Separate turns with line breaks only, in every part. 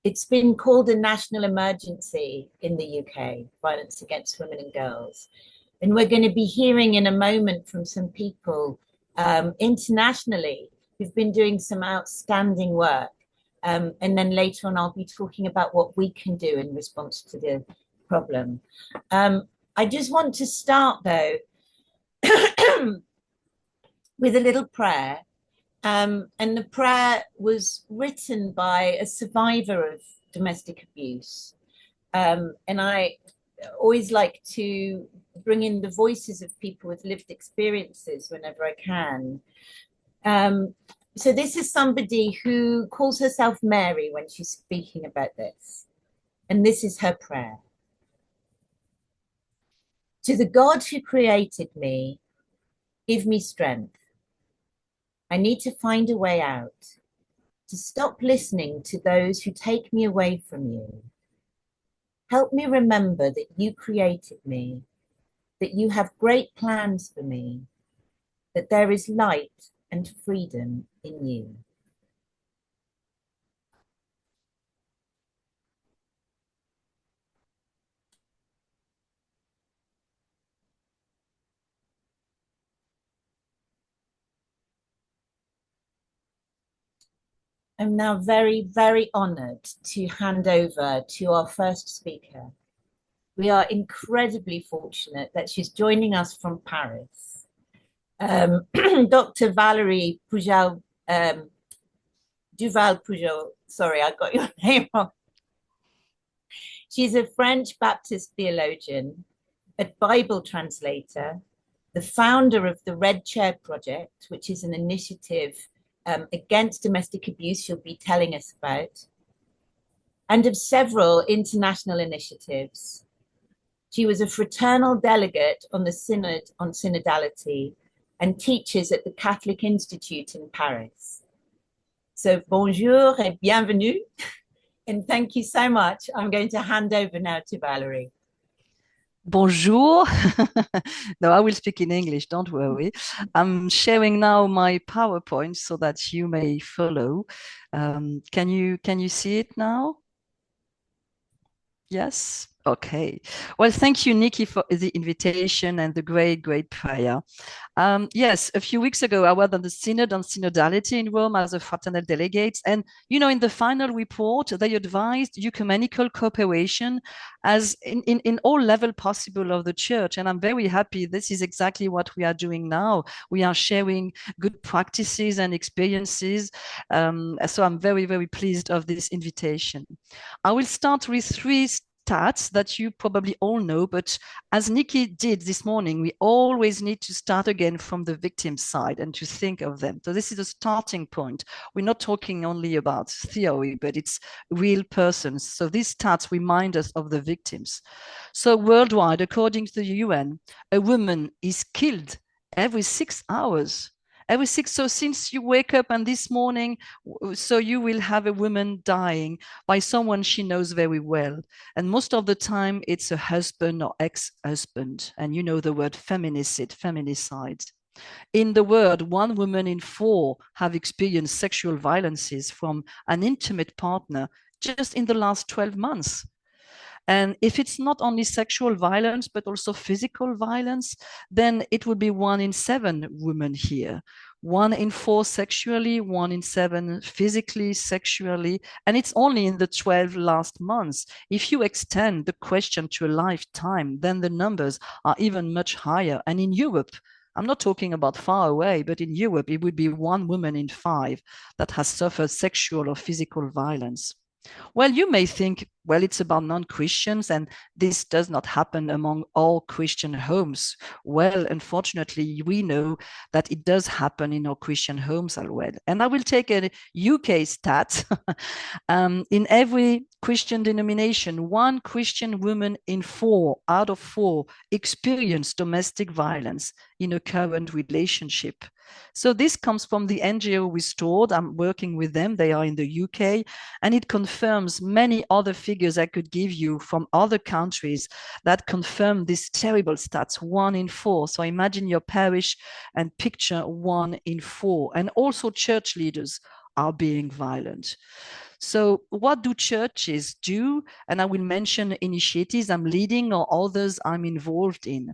It's been called a national emergency in the UK, violence against women and girls. And we're going to be hearing in a moment from some people internationally who've been doing some outstanding work. And then later on, I'll be talking about what we can do in response to the problem. I just want to start, though, with a little prayer. And the prayer was written by a survivor of domestic abuse. And I always like to bring in the voices of people with lived experiences whenever I can. So this is somebody who calls herself Mary when she's speaking about this. And this is her prayer. To the God who created me, give me strength. I need to find a way out, to stop listening to those who take me away from you. Help me remember that you created me, that you have great plans for me, that there is light and freedom in you. I'm now very, very honored to hand over to our first speaker. We are incredibly fortunate that she's joining us from Paris. Dr. Valerie Pujol, Duval-Pujol, sorry, I got your name wrong. She's a French Baptist theologian, a Bible translator, the founder of the Red Chair Project, which is an initiative against domestic abuse she'll be telling us about, and of several international initiatives. She was a fraternal delegate on the Synod on Synodality and teaches at the Catholic Institute in Paris. So bonjour et bienvenue. And thank you so much. I'm going to hand over now to Valerie.
Bonjour. No, I will speak in English, don't worry. I'm sharing now my PowerPoint so that you may follow. Can you see it now? Yes? Okay. Well, thank you, Nikki, for the invitation and the great, great prayer. Yes, a few weeks ago, I was on the Synod on Synodality in Rome as a fraternal delegate. And, in the final report, they advised ecumenical cooperation as in all level possible of the church. And I'm very happy. This is exactly what we are doing now. We are sharing good practices and experiences. So I'm very, very pleased of this invitation. I will start with three stats that you probably all know, but as Nikki did this morning, we always need to start again from the victim side and to think of them. So this is a starting point. We're not talking only about theory, but it's real persons. So these stats remind us of the victims. So worldwide, according to the UN, a woman is killed every 6 hours. So since you wake up and this morning, so you will have a woman dying by someone she knows very well. And most of the time it's a husband or ex-husband. And you know the word feminicide. In the world, 1 woman in 4 have experienced sexual violences from an intimate partner just in the last 12 months. And if it's not only sexual violence, but also physical violence, then it would be 1 in 7 women here. 1 in 4 sexually, 1 in 7 physically, sexually, and it's only in the 12 last months. If you extend the question to a lifetime, then the numbers are even much higher. And in Europe, I'm not talking about far away, but in Europe, it would be 1 woman in 5 that has suffered sexual or physical violence. Well, you may think, well, it's about non-Christians and this does not happen among all Christian homes. Well, unfortunately, we know that it does happen in our Christian homes as well. And I will take a UK stat. In every Christian denomination, 1 Christian woman in 4 out of 4 experience domestic violence in a current relationship. So this comes from the NGO Restored. I'm working with them. They are in the UK, and it confirms many other figures I could give you from other countries that confirm these terrible stats, 1 in 4. So imagine your parish and picture 1 in 4. And also church leaders are being violent. So what do churches do? And I will mention initiatives I'm leading or others I'm involved in.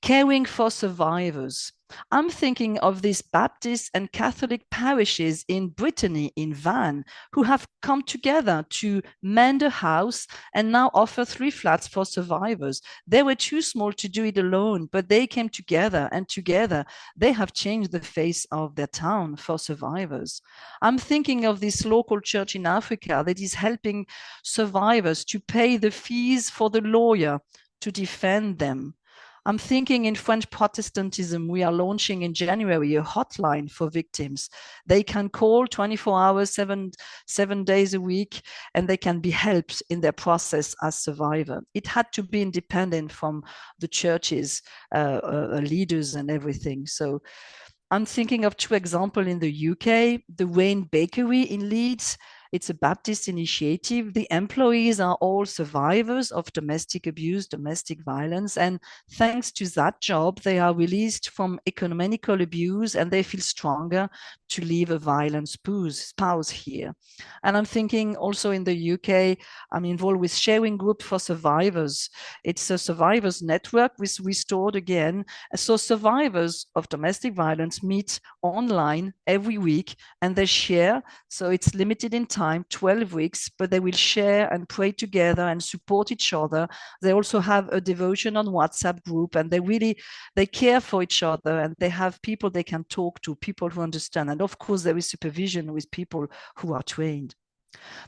Caring for survivors. I'm thinking of these Baptist and Catholic parishes in Brittany, in Van, who have come together to mend a house and now offer 3 flats for survivors. They were too small to do it alone, but they came together, and together they have changed the face of their town for survivors. I'm thinking of this local church in Africa that is helping survivors to pay the fees for the lawyer to defend them. I'm thinking in French Protestantism, we are launching in January a hotline for victims. They can call 24 hours, seven days a week, and they can be helped in their process as survivor. It had to be independent from the church's leaders and everything. So I'm thinking of 2 examples in the UK, the Wayne Bakery in Leeds. It's a Baptist initiative. The employees are all survivors of domestic abuse, domestic violence. And thanks to that job, they are released from economical abuse and they feel stronger to leave a violent spouse here. And I'm thinking also in the UK, I'm involved with Sharing Group for Survivors. It's a survivors network with Restored Again. So survivors of domestic violence meet online every week and they share. So it's limited in time, 12 weeks, but they will share and pray together and support each other. They also have a devotion on WhatsApp group, and they care for each other, and they have people they can talk to, people who understand. And of course, there is supervision with people who are trained.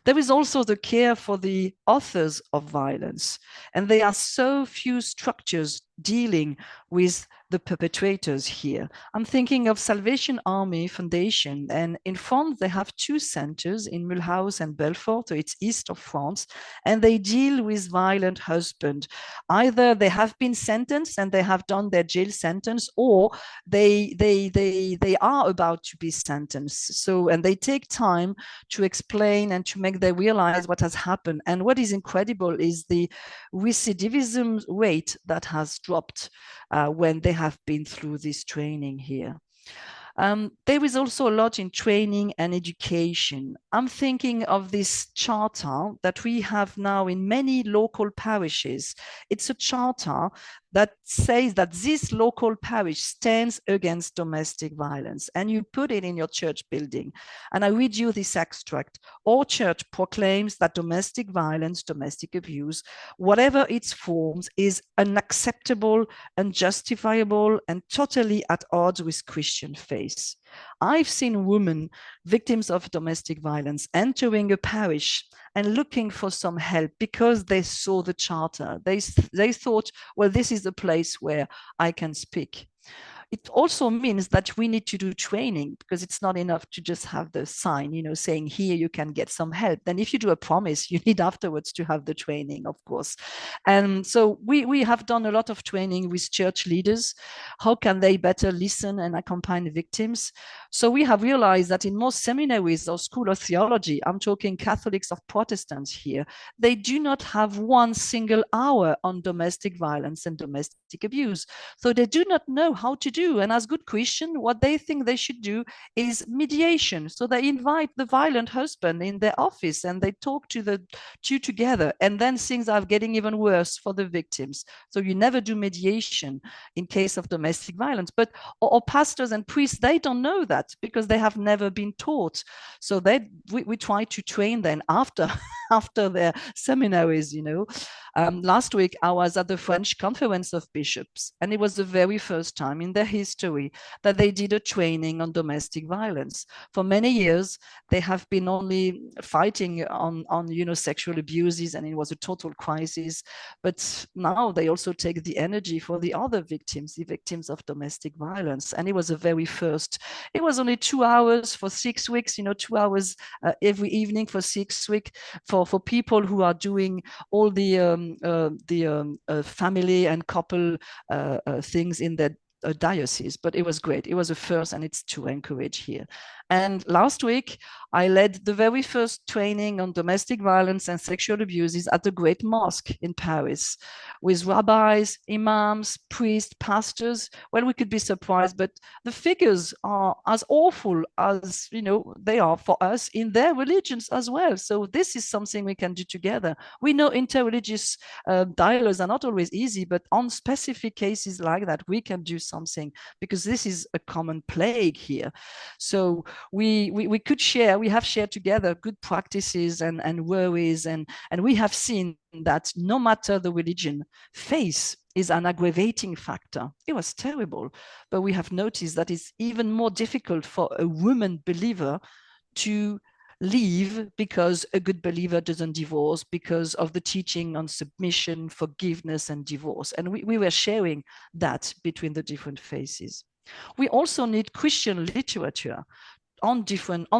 There is also the care for the authors of violence, and there are so few structures dealing with the perpetrators here. I'm thinking of Salvation Army Foundation, and in France they have 2 centers in Mulhouse and Belfort, so it's east of France, and they deal with violent husbands. Either they have been sentenced and they have done their jail sentence, or they are about to be sentenced. So, and they take time to explain and to make them realize what has happened. And what is incredible is the recidivism rate that has dropped when they have been through this training here. There is also a lot in training and education. I'm thinking of this charter that we have now in many local parishes. It's a charter that says that this local parish stands against domestic violence, and you put it in your church building. And I read you this extract. Our church proclaims that domestic violence, domestic abuse, whatever its forms, is unacceptable, unjustifiable, and totally at odds with Christian faith. I've seen women, victims of domestic violence, entering a parish and looking for some help because they saw the charter. They thought, well, this is a place where I can speak. It also means that we need to do training, because it's not enough to just have the sign, saying here you can get some help. Then if you do a promise, you need afterwards to have the training, of course. And so we have done a lot of training with church leaders. How can they better listen and accompany victims? So we have realized that in most seminaries or school of theology, I'm talking Catholics or Protestants here, they do not have 1 single hour on domestic violence and domestic abuse. So they do not know how to do. And as good Christians, what they think they should do is mediation. So they invite the violent husband in their office and they talk to the 2 together. And then things are getting even worse for the victims. So you never do mediation in case of domestic violence. But or pastors and priests, they don't know that because they have never been taught. So we try to train them after their seminaries, Last week, I was at the French Conference of Bishops, and it was the very first time in their history that they did a training on domestic violence. For many years, they have been only fighting on sexual abuses, and it was a total crisis. But now they also take the energy for the other victims, the victims of domestic violence. And it was the very first. It was only 2 hours for 6 weeks, 2 hours every evening for 6 weeks for people who are doing all the family and couple things in their a diocese, but it was great. It was a first, and it's to encourage here. And last week, I led the very first training on domestic violence and sexual abuses at the Great Mosque in Paris with rabbis, imams, priests, pastors. Well, we could be surprised, but the figures are as awful as, they are for us in their religions as well. So this is something we can do together. We know interreligious dialogues are not always easy, but on specific cases like that, we can do something because this is a common plague here. So we could share, we have shared together good practices and worries, and we have seen that no matter the religion, faith is an aggravating factor. It was terrible, but we have noticed that it's even more difficult for a woman believer to leave because a good believer doesn't divorce, because of the teaching on submission, forgiveness, and divorce. And we were sharing that between the different faiths. We also need Christian literature on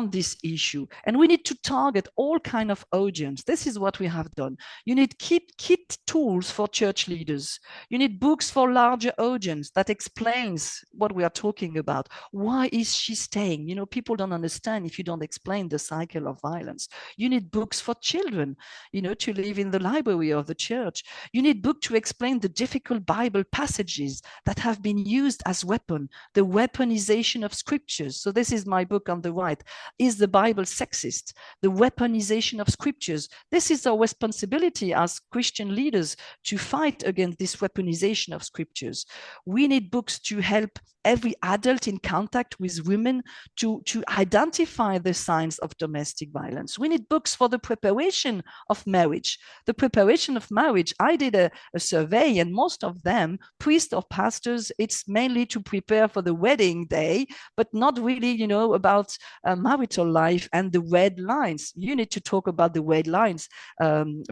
this issue, and we need to target all kind of audience. This is what we have done. You need kit tools for church leaders. You need books for larger audience that explains what we are talking about. Why is she staying? People don't understand if you don't explain the cycle of violence. You need books for children, to live in the library of the church. You need book to explain the difficult Bible passages that have been used as weapon, the weaponization of scriptures. So this is my book on the right. Is the Bible sexist? The weaponization of scriptures. This is our responsibility as Christian leaders to fight against this weaponization of scriptures. We need books to help every adult in contact with women to identify the signs of domestic violence. We need books for the preparation of marriage. The preparation of marriage, I did a survey, and most of them, priests or pastors, it's mainly to prepare for the wedding day, but not really, about marital life and the red lines. You need to talk about the red lines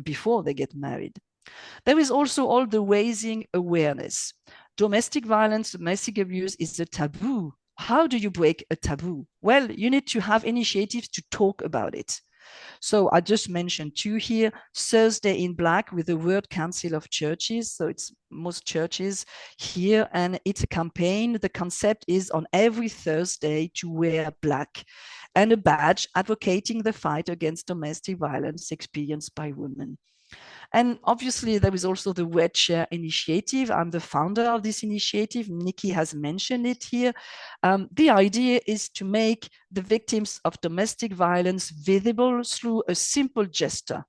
before they get married. There is also all the raising awareness. Domestic violence, domestic abuse is a taboo. How do you break a taboo? Well, you need to have initiatives to talk about it. So I just mentioned two here. Thursday in Black with the World Council of Churches. So it's most churches here, and it's a campaign. The concept is on every Thursday to wear black and a badge advocating the fight against domestic violence experienced by women. And obviously, there is also the Red Chair Initiative. I'm the founder of this initiative. Nikki has mentioned it here. The idea is to make the victims of domestic violence visible through a simple gesture.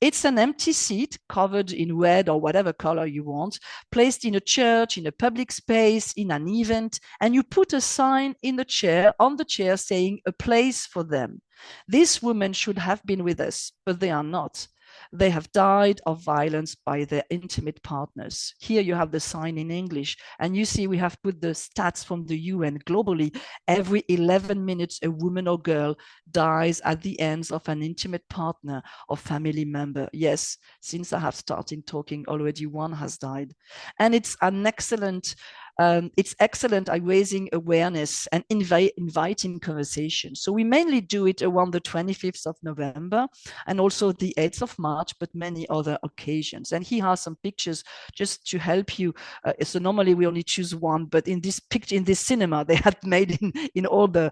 It's an empty seat covered in red or whatever color you want, placed in a church, in a public space, in an event, and you put a sign in the chair, on the chair, saying a place for them. These women should have been with us, but they are not. They have died of violence by their intimate partners. Here you have the sign in English, and you see we have put the stats from the UN globally. Every 11 minutes, a woman or girl dies at the hands of an intimate partner or family member. Yes, since I have started talking, already one has died. And it's an excellent it's excellent at raising awareness and inviting conversation. So we mainly do it around the 25th of November and also the 8th of March, but many other occasions. And here are some pictures just to help you. So normally we only choose one, but in this picture, in this cinema, they had made in all the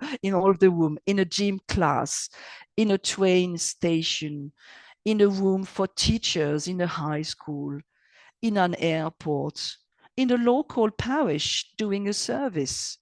room, in a gym class, in a train station, in a room for teachers in a high school, in an airport, in a local parish doing a service.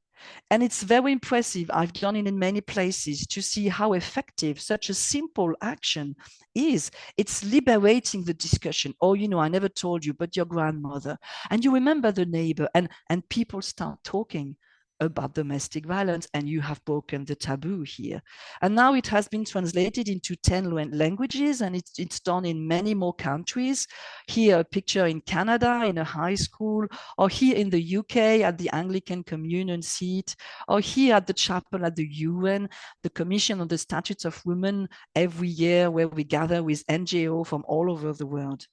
And it's very impressive. I've done it in many places to see how effective such a simple action is. It's liberating the discussion. Oh, I never told you, but your grandmother. And you remember the neighbor, and people start talking about domestic violence, and you have broken the taboo here. And now it has been translated into 10 languages, and it's done in many more countries. Here a picture in Canada in a high school, or here in the UK at the Anglican Communion seat, or here at the chapel at the UN, the Commission on the Statutes of Women every year, where we gather with NGO from all over the world.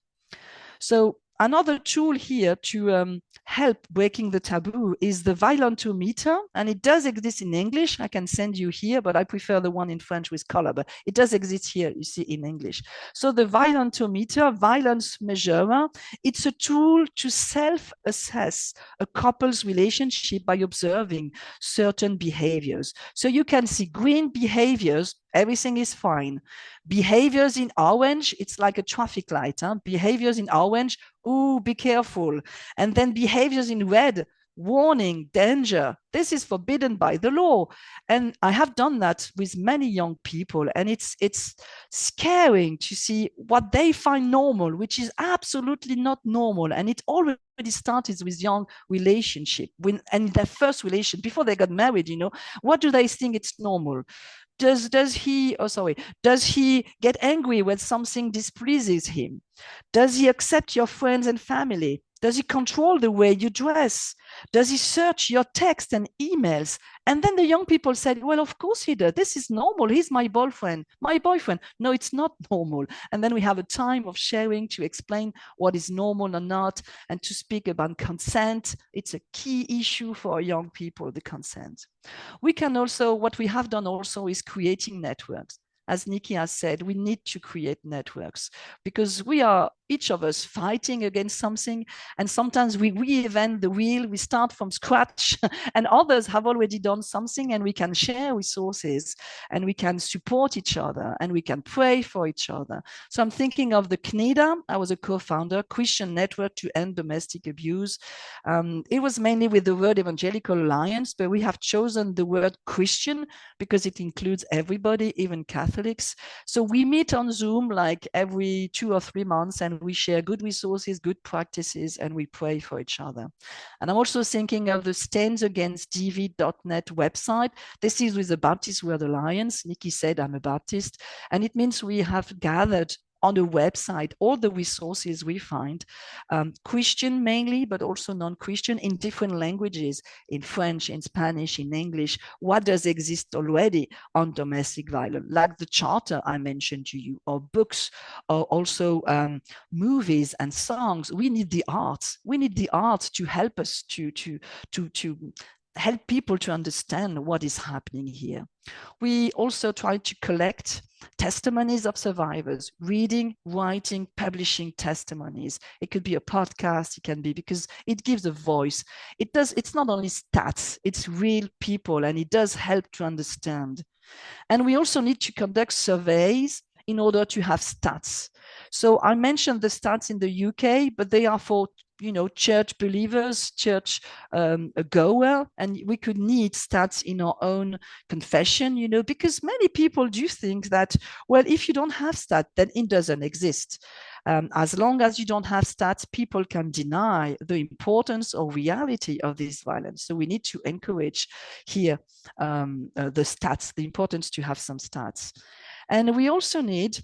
So another tool here to help breaking the taboo is the violentometer, and it does exist in English. I can send you here, but I prefer the one in French with color, but it does exist here, you see, in English. So the violentometer, violence measurer, it's a tool to self-assess a couple's relationship by observing certain behaviors. So you can see green behaviors, everything is fine. Behaviors in orange, it's like a traffic light. Huh? Behaviors in orange, ooh, be careful. And then behaviors in red, warning, danger. This is forbidden by the law. And I have done that with many young people, and it's scaring to see what they find normal, which is absolutely not normal. And it already started with young relationship, and their first relation before they got married. What do they think it's normal? Does he get angry when something displeases him? Does he accept your friends and family? Does he control the way you dress? Does he search your text and emails? And then the young people said, well, of course he does. This is normal. He's my boyfriend. No, it's not normal. And then we have a time of sharing to explain what is normal or not, and to speak about consent. It's a key issue for young people, the consent. We can also, what we have done also is creating networks. As Nikki has said, we need to create networks because we are, each of us, fighting against something. And sometimes we reinvent the wheel, we start from scratch, and others have already done something, and we can share resources, and we can support each other, and we can pray for each other. So I'm thinking of the CNIDA. I was a co-founder, Christian Network to End Domestic Abuse. It was mainly with the World Evangelical Alliance, but we have chosen the word Christian because it includes everybody, even Catholics. So we meet on Zoom like every 2 or 3 months, and we share good resources, good practices, and we pray for each other. And I'm also thinking of the standsagainstdv.net website. This is with the Baptist World Alliance. Nikki said I'm a Baptist, and it means we have gathered on the website all the resources we find, Christian mainly, but also non-Christian, in different languages, in French, in Spanish, in English. What does exist already on domestic violence, like the charter I mentioned to you, or books, or also movies and songs. We need the arts. We need the arts to help us to help people to understand what is happening here. We also try to collect testimonies of survivors, reading, writing, publishing testimonies. It could be a podcast, it can be, because it gives a voice. It's not only stats, it's real people, and it does help to understand. And we also need to conduct surveys in order to have stats. So I mentioned the stats in the UK, but they are for church believers, church goer, and we could need stats in our own confession, because many people do think that, well, if you don't have stats, then it doesn't exist. As long as you don't have stats, people can deny the importance or reality of this violence. So we need to encourage here the stats, the importance to have some stats. And we also need,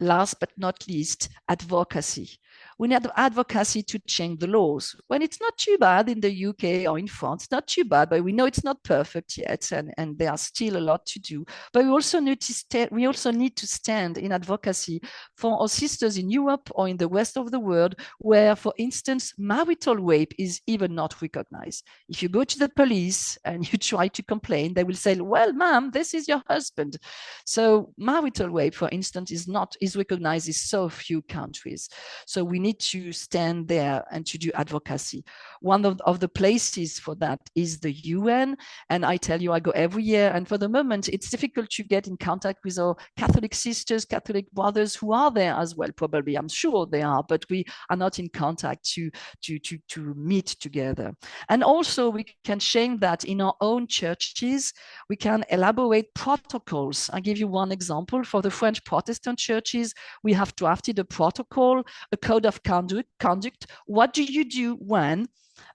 last but not least, advocacy. We need advocacy to change the laws. When it's not too bad in the UK or in France, not too bad, but we know it's not perfect yet, and there are still a lot to do. But we also need to stand in advocacy for our sisters in Europe or in the rest of the world, where, for instance, marital rape is even not recognized. If you go to the police and you try to complain, they will say, well, ma'am, this is your husband. So marital rape, for instance, is recognized in so few countries. So we need to stand there and to do advocacy. One of the places for that is the UN. And I tell you, I go every year. And for the moment, it's difficult to get in contact with our Catholic sisters, Catholic brothers who are there as well. Probably, I'm sure they are, but we are not in contact to meet together. And also we can share that in our own churches. We can elaborate protocols. I'll give you one example. For the French Protestant churches, we have drafted a protocol, a code of conduct. What do you do when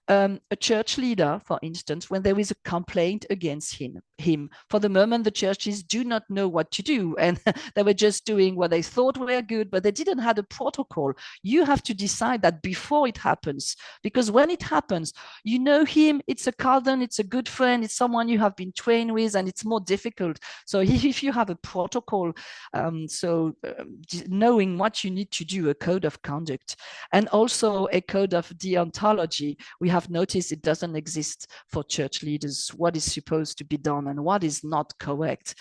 A church leader, for instance, when there is a complaint against him, for the moment, the churches do not know what to do. And they were just doing what they thought were good, but they didn't have a protocol. You have to decide that before it happens, because when it happens, you know him, it's a cousin, it's a good friend, it's someone you have been trained with, and it's more difficult. So if you have a protocol, knowing what you need to do, a code of conduct, and also a code of deontology, we have noticed it doesn't exist for church leaders, what is supposed to be done and what is not correct.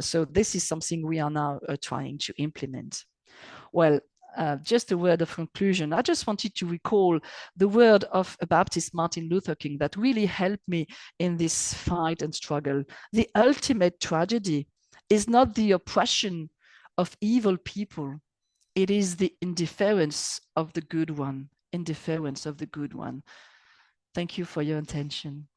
So this is something we are now trying to implement. Well, just a word of conclusion. I just wanted to recall the word of Baptist Martin Luther King that really helped me in this fight and struggle. The ultimate tragedy is not the oppression of evil people. It is the indifference of the good one. Indifference of the good one. Thank you for your attention.